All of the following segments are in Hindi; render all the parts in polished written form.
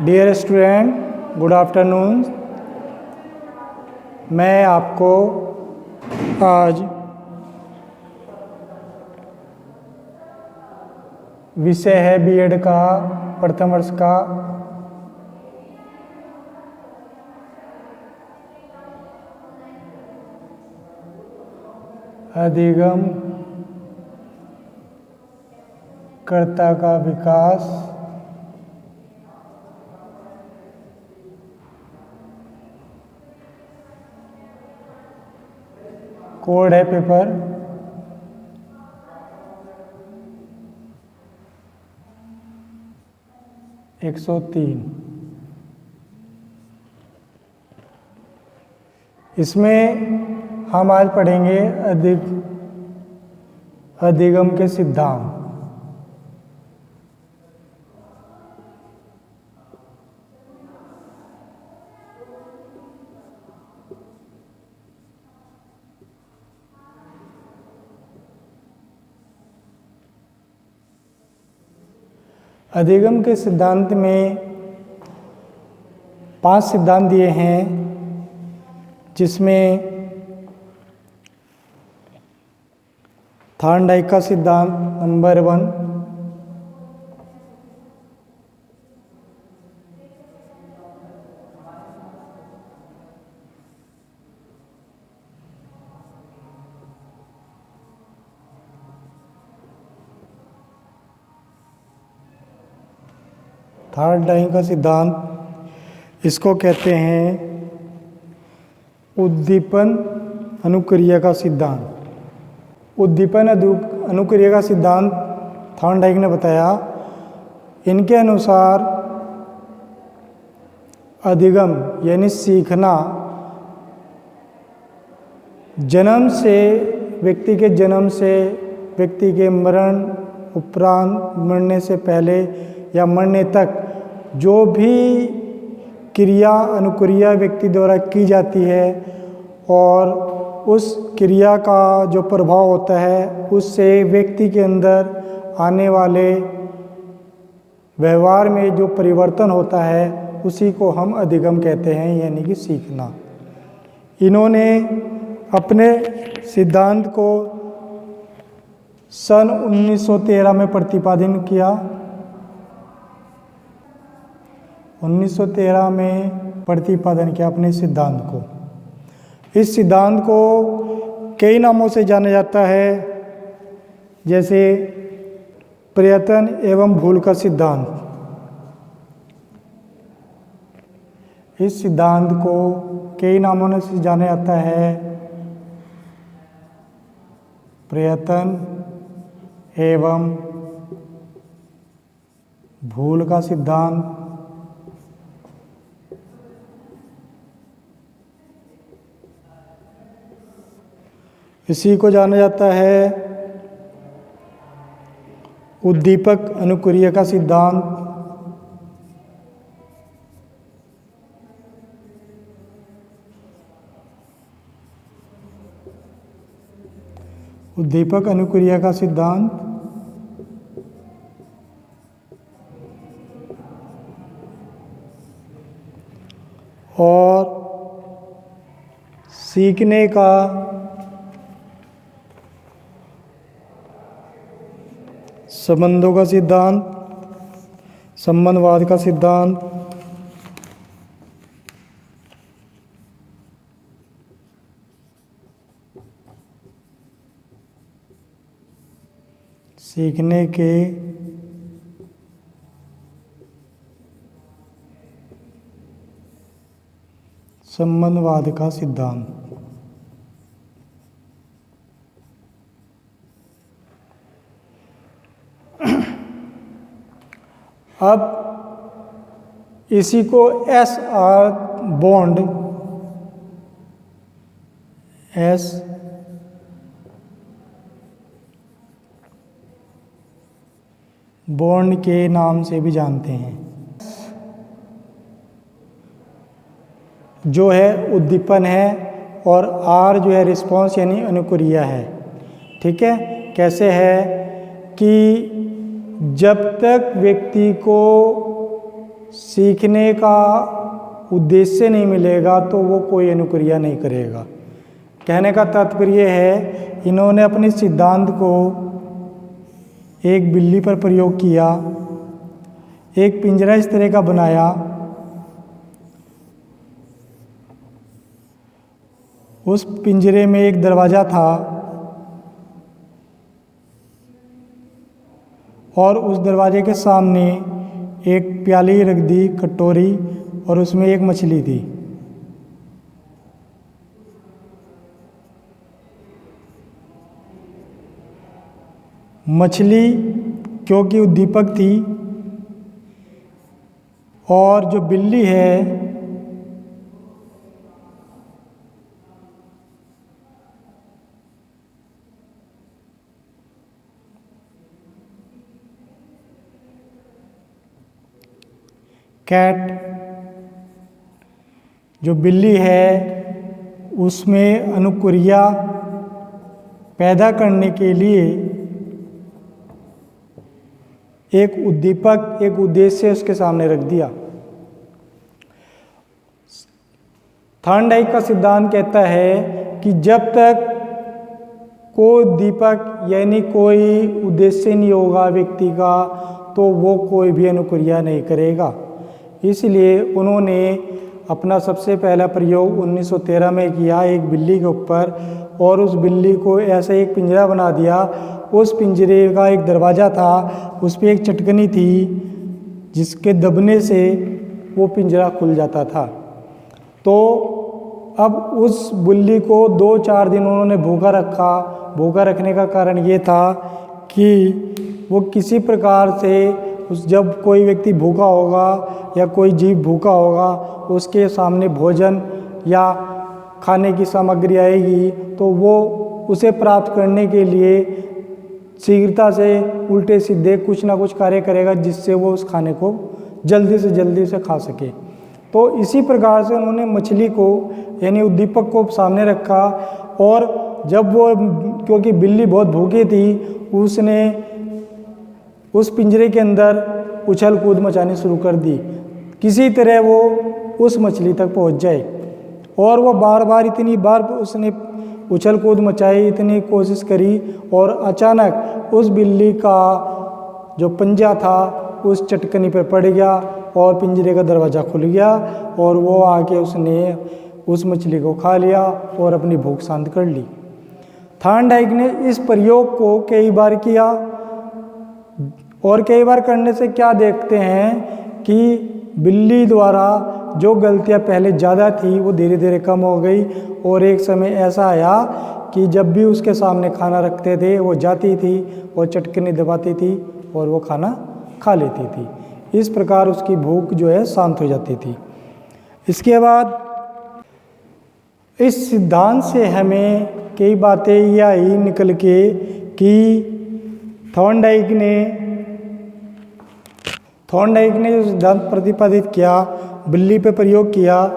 Dear student, good afternoon. मैं आपको आज विषय है बीएड का प्रथम वर्ष का अधिगम कर्ता का विकास कोड है पेपर 103। इसमें हम आज पढ़ेंगे अधिगम के सिद्धांत। अधिगम के सिद्धांत में 5 सिद्धांत दिए हैं, जिसमें थॉर्नडाइक का सिद्धांत नंबर 1, थॉर्नडाइक का सिद्धांत इसको कहते हैं उद्दीपन अनुक्रिया का सिद्धांत। उद्दीपन अनुक्रिया का सिद्धांत थॉर्नडाइक ने बताया। इनके अनुसार अधिगम यानी सीखना व्यक्ति के जन्म से व्यक्ति के मरण उपरांत, मरने से पहले या मरने तक जो भी क्रिया अनुक्रिया व्यक्ति द्वारा की जाती है और उस क्रिया का जो प्रभाव होता है उससे व्यक्ति के अंदर आने वाले व्यवहार में जो परिवर्तन होता है उसी को हम अधिगम कहते हैं, यानी कि सीखना। इन्होंने अपने सिद्धांत को सन 1913 में प्रतिपादन किया। 1913 में प्रतिपादन किया अपने सिद्धांत को। इस सिद्धांत को कई नामों से जाना जाता है, जैसे प्रयत्न एवं भूल का सिद्धांत। इस सिद्धांत को कई नामों से जाना जाता है, प्रयत्न एवं भूल का सिद्धांत। इसी को जाना जाता है उद्दीपक अनुक्रिया का सिद्धांत। उद्दीपक अनुक्रिया का सिद्धांत और सीखने का संबंधों का सिद्धांत, संबंधवाद का सिद्धांत। सीखने के संबंधवाद का सिद्धांत। अब इसी को एस.आर. बॉन्ड के नाम से भी जानते हैं। जो है उद्दीपन है और आर जो है रिस्पॉन्स यानी अनुक्रिया है। ठीक है, कैसे है कि जब तक व्यक्ति को सीखने का उद्देश्य नहीं मिलेगा तो वो कोई अनुक्रिया नहीं करेगा। कहने का तात्पर्य है, इन्होंने अपने सिद्धांत को एक बिल्ली पर प्रयोग किया। एक पिंजरा इस तरह का बनाया, उस पिंजरे में एक दरवाज़ा था और उस दरवाजे के सामने एक प्याली रख दी, कटोरी, और उसमें एक मछली थी। मछली क्योंकि उद्दीपक थी और जो बिल्ली है कैट, जो बिल्ली है उसमें अनुक्रिया पैदा करने के लिए एक उद्दीपक, एक उद्देश्य उसके सामने रख दिया। थॉर्नडाइक का सिद्धांत कहता है कि जब तक कोई उद्दीपक यानी कोई उद्देश्य नहीं होगा व्यक्ति का, तो वो कोई भी अनुक्रिया नहीं करेगा। इसलिए उन्होंने अपना सबसे पहला प्रयोग 1913 में किया एक बिल्ली के ऊपर, और उस बिल्ली को ऐसा एक पिंजरा बना दिया। उस पिंजरे का एक दरवाज़ा था, उस पर एक चटकनी थी जिसके दबने से वो पिंजरा खुल जाता था। तो अब उस बिल्ली को 2-4 दिन उन्होंने भूखा रखा। भूखा रखने का कारण ये था कि वो किसी प्रकार से जब कोई व्यक्ति भूखा होगा या कोई जीव भूखा होगा, उसके सामने भोजन या खाने की सामग्री आएगी तो वो उसे प्राप्त करने के लिए शीघ्रता से उल्टे सीधे कुछ ना कुछ कार्य करेगा जिससे वो उस खाने को जल्दी से खा सके। तो इसी प्रकार से उन्होंने मछली को यानी उद्दीपक को सामने रखा, और जब वो, क्योंकि बिल्ली बहुत भूखी थी, उसने उस पिंजरे के अंदर उछल कूद मचानी शुरू कर दी, किसी तरह वो उस मछली तक पहुंच जाए। और वो बार बार इतनी बार उसने उछल कूद मचाई, इतनी कोशिश करी, और अचानक उस बिल्ली का जो पंजा था उस चटकनी पर पड़ गया और पिंजरे का दरवाज़ा खुल गया, और वो आके उसने उस मछली को खा लिया और अपनी भूख शांत कर ली। थॉर्नडाइक ने इस प्रयोग को कई बार किया, और कई बार करने से क्या देखते हैं कि बिल्ली द्वारा जो गलतियां पहले ज़्यादा थी वो धीरे धीरे कम हो गई, और एक समय ऐसा आया कि जब भी उसके सामने खाना रखते थे वो जाती थी और चटकनी दबाती थी और वो खाना खा लेती थी। इस प्रकार उसकी भूख जो है शांत हो जाती थी। इसके बाद इस सिद्धांत से हमें कई बातें ये आई निकल के कि थॉर्नडाइक ने जो सिद्धांत प्रतिपादित किया, बिल्ली पे प्रयोग किया।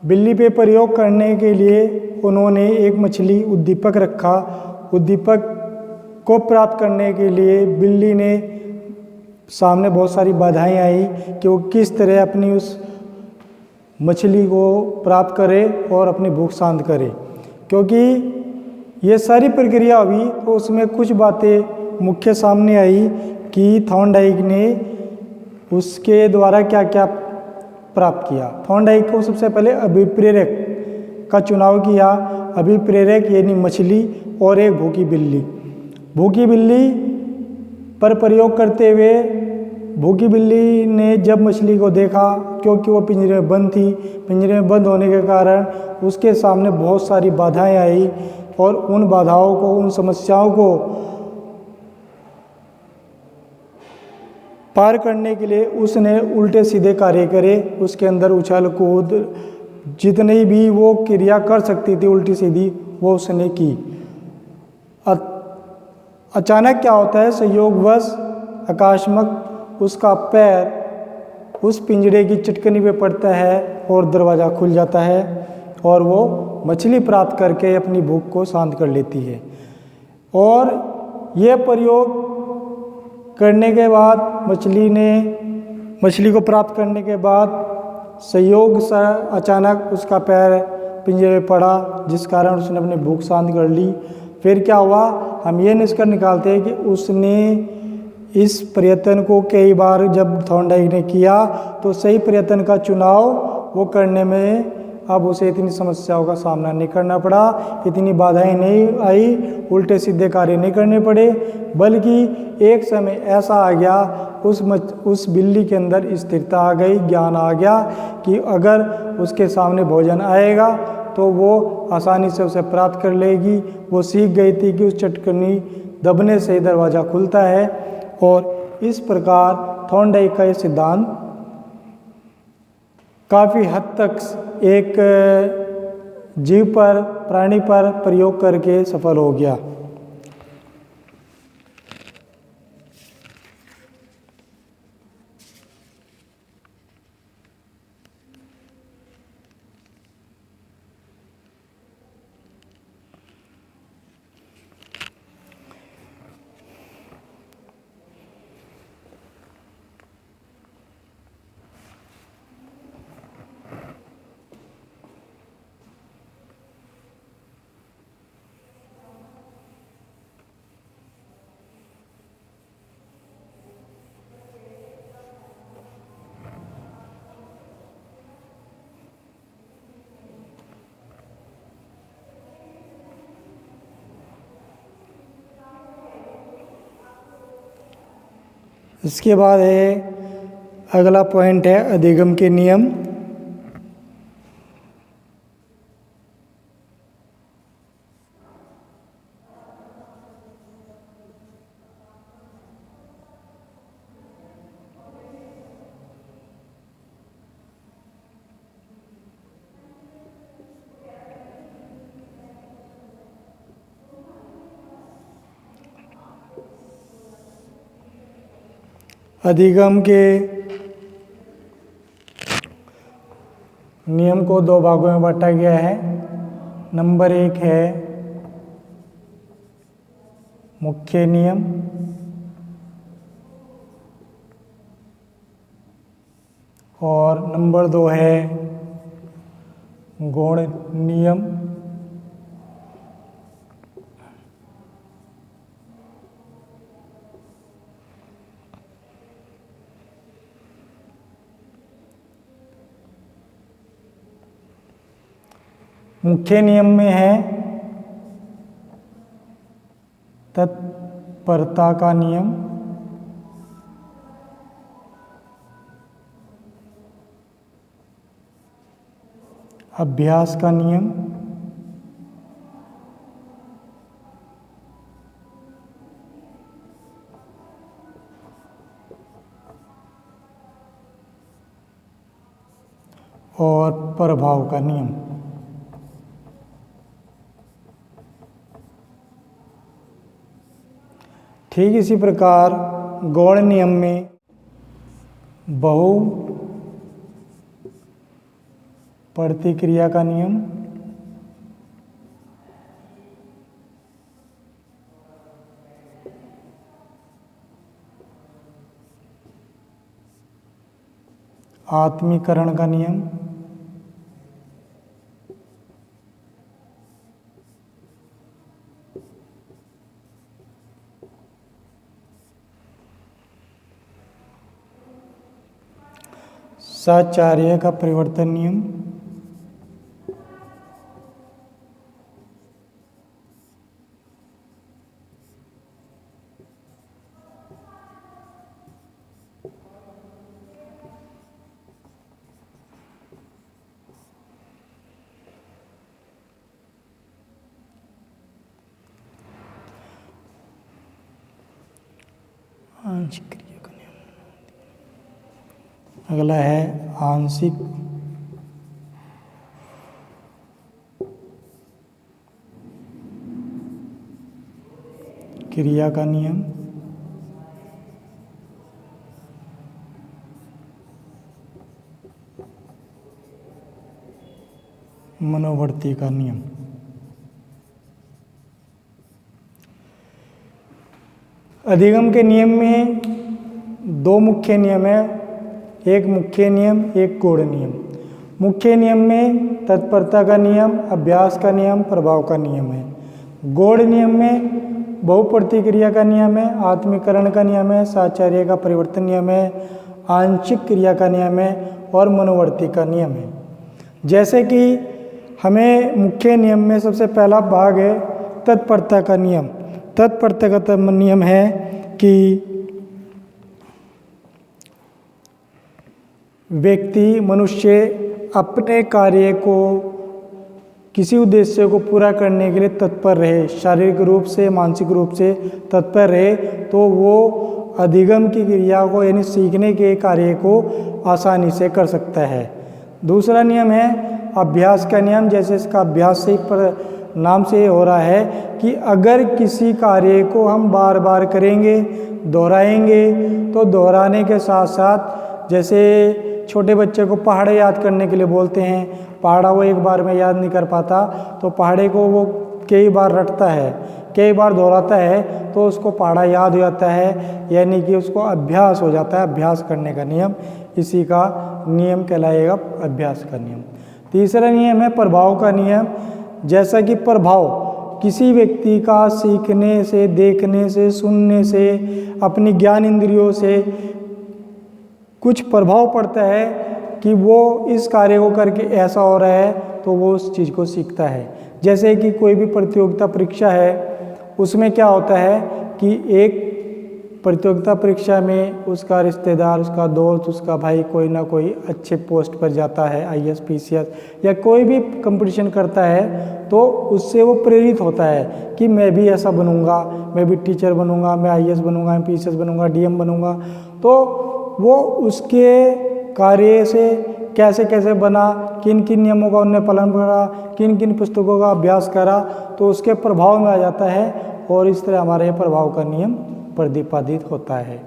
बिल्ली पे प्रयोग करने के लिए उन्होंने एक मछली उद्दीपक रखा। उद्दीपक को प्राप्त करने के लिए बिल्ली ने सामने बहुत सारी बाधाएं आई कि वो किस तरह अपनी उस मछली को प्राप्त करे और अपनी भूख शांत करे। क्योंकि ये सारी प्रक्रिया हुई तो उसमें कुछ बातें मुख्य सामने आई कि थॉर्नडाइक ने उसके द्वारा क्या क्या प्राप्त किया। थॉर्नडाइक को सबसे पहले अभिप्रेरक का चुनाव किया। अभिप्रेरक यानी मछली और एक भूखी बिल्ली। भूखी बिल्ली पर प्रयोग करते हुए भूखी बिल्ली ने जब मछली को देखा, क्योंकि वो पिंजरे में बंद थी, पिंजरे में बंद होने के कारण उसके सामने बहुत सारी बाधाएं आई, और उन बाधाओं को, उन समस्याओं को पार करने के लिए उसने उल्टे सीधे कार्य करे। उसके अंदर उछल कूद जितनी भी वो क्रिया कर सकती थी उल्टी सीधी वो उसने की। अचानक क्या होता है, संयोगवश आकस्मिक उसका पैर उस पिंजरे की चटकनी पे पड़ता है और दरवाज़ा खुल जाता है और वो मछली प्राप्त करके अपनी भूख को शांत कर लेती है। और यह प्रयोग करने के बाद मछली को प्राप्त करने के बाद संयोग से अचानक उसका पैर पिंजरे में पड़ा, जिस कारण उसने अपनी भूख शांत कर ली। फिर क्या हुआ, हम ये निष्कर्ष निकालते हैं कि उसने इस प्रयत्न को कई बार जब थॉर्नडाइक ने किया तो सही प्रयत्न का चुनाव वो करने में अब उसे इतनी समस्याओं का सामना नहीं करना पड़ा, इतनी बाधाएं नहीं आई, उल्टे सीधे कार्य नहीं करने पड़े, बल्कि एक समय ऐसा आ गया उस बिल्ली के अंदर स्थिरता आ गई, ज्ञान आ गया कि अगर उसके सामने भोजन आएगा तो वो आसानी से उसे प्राप्त कर लेगी। वो सीख गई थी कि उस चटकनी दबने से दरवाज़ा खुलता है। और इस प्रकार थॉर्नडाइक का ये सिद्धांत काफ़ी हद तक एक जीव पर, प्राणी पर प्रयोग करके सफल हो गया। इसके बाद है अगला पॉइंट है अधिगम के नियम। अधिगम के नियम को दो भागों में बांटा गया है। नंबर 1 है मुख्य नियम और नंबर 2 है गौण नियम। मुख्य नियम में है तत्परता का नियम, अभ्यास का नियम और प्रभाव का नियम। ठीक इसी प्रकार गौण नियम में बहु प्रतिक्रिया का नियम, आत्मीकरण का नियम, साचार्य का परिवर्तन नियम, आंशिक क्रिया का नियम। अगला है आंशिक क्रिया का नियम, मनोवर्ती का नियम। अधिगम के नियम में दो मुख्य नियम है। एक मुख्य नियम, एक गौण नियम। मुख्य नियम में तत्परता का नियम, अभ्यास का नियम, प्रभाव का नियम है। गौण नियम में बहुप्रतिक्रिया का नियम है, आत्मीकरण का नियम है, साहचर्य का परिवर्तन नियम है, आंशिक क्रिया का नियम है और मनोवर्ती का नियम है। जैसे कि हमें मुख्य नियम में सबसे पहला भाग है तत्परता का नियम। तत्परता का नियम है कि व्यक्ति, मनुष्य अपने कार्य को, किसी उद्देश्य को पूरा करने के लिए तत्पर रहे, शारीरिक रूप से, मानसिक रूप से तत्पर रहे, तो वो अधिगम की क्रिया को यानी सीखने के कार्य को आसानी से कर सकता है। दूसरा नियम है अभ्यास का नियम। जैसे इसका अभ्यास से नाम से हो रहा है कि अगर किसी कार्य को हम बार बार करेंगे, दोहराएंगे, तो दोहराने के साथ साथ, जैसे छोटे बच्चे को पहाड़े याद करने के लिए बोलते हैं, पहाड़ा वो एक बार में याद नहीं कर पाता, तो पहाड़े को वो कई बार रटता है, कई बार दोहराता है, तो उसको पहाड़ा याद हो जाता है, यानी कि उसको अभ्यास हो जाता है। अभ्यास करने का नियम इसी का नियम कहलाएगा, अभ्यास का नियम। तीसरा नियम है प्रभाव का नियम। जैसा कि प्रभाव किसी व्यक्ति का सीखने से, देखने से, सुनने से, अपनी ज्ञान इंद्रियों से कुछ प्रभाव पड़ता है कि वो इस कार्य को करके ऐसा हो रहा है, तो वो उस चीज़ को सीखता है। जैसे कि कोई भी प्रतियोगिता परीक्षा है, उसमें क्या होता है कि एक प्रतियोगिता परीक्षा में उसका रिश्तेदार, उसका दोस्त, उसका भाई कोई ना कोई अच्छे पोस्ट पर जाता है, IAS, PCS या कोई भी कंपटीशन करता है, तो उससे वो प्रेरित होता है कि मैं भी ऐसा बनूंगा, मैं भी टीचर बनूंगा, मैं IAS बनूंगा, मैं PCS बनूंगा, DM बनूंगा। तो वो उसके कार्य से कैसे कैसे बना, किन किन नियमों का उन्होंने पालन करा, किन किन पुस्तकों का अभ्यास करा, तो उसके प्रभाव में आ जाता है और इस तरह हमारे प्रभाव का नियम प्रतिपादित होता है।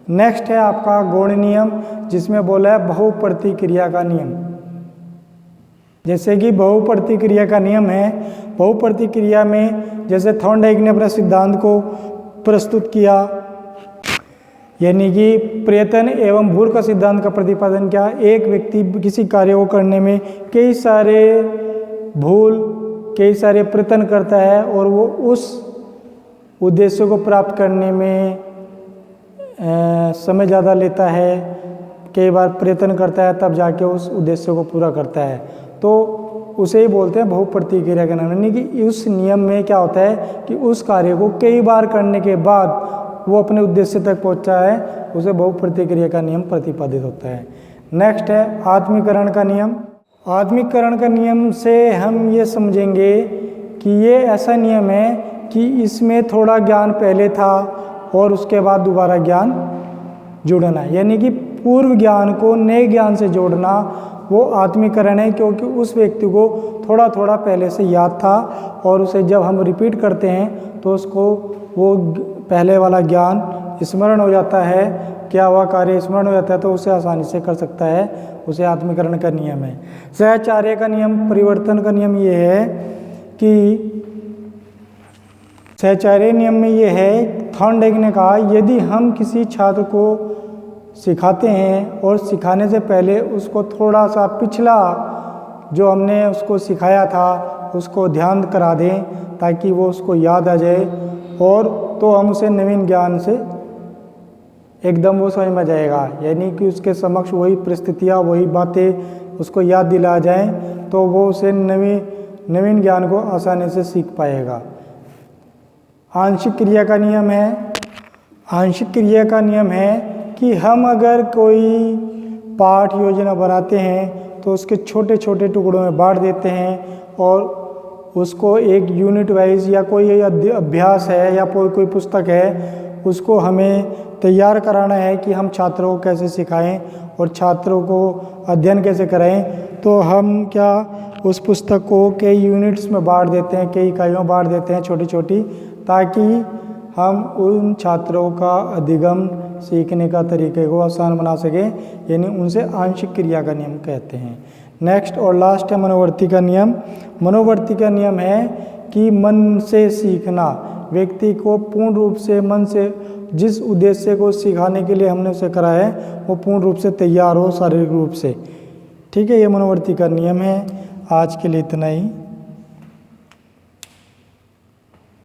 नेक्स्ट है आपका गौण नियम, जिसमें बोला है बहुप्रतिक्रिया का नियम। जैसे कि बहुप्रतिक्रिया का नियम है, बहुप्रतिक्रिया में जैसे थॉर्नडाइक ने अपने सिद्धांत को प्रस्तुत किया, यानी कि प्रयत्न एवं भूल का सिद्धांत का प्रतिपादन किया। एक व्यक्ति किसी कार्य को करने में कई सारे भूल, कई सारे प्रयत्न करता है और वो उस उद्देश्य को प्राप्त करने में समय ज़्यादा लेता है, कई बार प्रयत्न करता है, तब जाके उस उद्देश्य को पूरा करता है, तो उसे ही बोलते हैं बहुप्रतिक्रिया का नियम। यानी कि उस नियम में क्या होता है कि उस कार्य को कई बार करने के बाद वो अपने उद्देश्य तक पहुंचा है, उसे बहुप्रतिक्रिया का नियम प्रतिपादित होता है। नेक्स्ट है आत्मीकरण का नियम। आत्मीकरण का नियम से हम ये समझेंगे कि ये ऐसा नियम है कि इसमें थोड़ा ज्ञान पहले था और उसके बाद दोबारा ज्ञान जुड़ना, यानी कि पूर्व ज्ञान को नए ज्ञान से जोड़ना, वो आत्मीकरण है। क्योंकि उस व्यक्ति को थोड़ा थोड़ा पहले से याद था और उसे जब हम रिपीट करते हैं तो उसको वो पहले वाला ज्ञान स्मरण हो जाता है, क्या हुआ कार्य स्मरण हो जाता है, तो उसे आसानी से कर सकता है, उसे आत्मीकरण का नियम है। सहचार्य का नियम, परिवर्तन का नियम ये है कि सहचार्य नियम में ये है, थॉर्नडाइक ने कहा यदि हम किसी छात्र को सिखाते हैं और सिखाने से पहले उसको थोड़ा सा पिछला जो हमने उसको सिखाया था उसको ध्यान करा दें ताकि वो उसको याद आ जाए, और तो हम उसे नवीन ज्ञान से एकदम वो समझ में जाएगा, यानी कि उसके समक्ष वही परिस्थितियाँ, वही बातें उसको याद दिला जाएं, तो वो उसे नवीन ज्ञान को आसानी से सीख पाएगा। आंशिक क्रिया का नियम है। आंशिक क्रिया का नियम है कि हम अगर कोई पाठ योजना बनाते हैं तो उसके छोटे छोटे टुकड़ों में बांट देते हैं और उसको एक यूनिट वाइज या कोई अभ्यास है या कोई पुस्तक है उसको हमें तैयार कराना है कि हम छात्रों को कैसे सिखाएं और छात्रों को अध्ययन कैसे कराएं, तो हम क्या उस पुस्तक को कई यूनिट्स में बांट देते हैं, कई इकाइयों में बांट देते हैं छोटी छोटी, ताकि हम उन छात्रों का अधिगम सीखने का तरीके को आसान बना सकें, यानी उनसे आंशिक क्रिया का नियम कहते हैं। नेक्स्ट और लास्ट है मनोवर्ती का नियम। मनोवर्ती का नियम है कि मन से सीखना, व्यक्ति को पूर्ण रूप से मन से जिस उद्देश्य को सिखाने के लिए हमने उसे कराया है वो पूर्ण रूप से तैयार हो शारीरिक रूप से। ठीक है, ये मनोवर्ती का नियम है। आज के लिए इतना ही।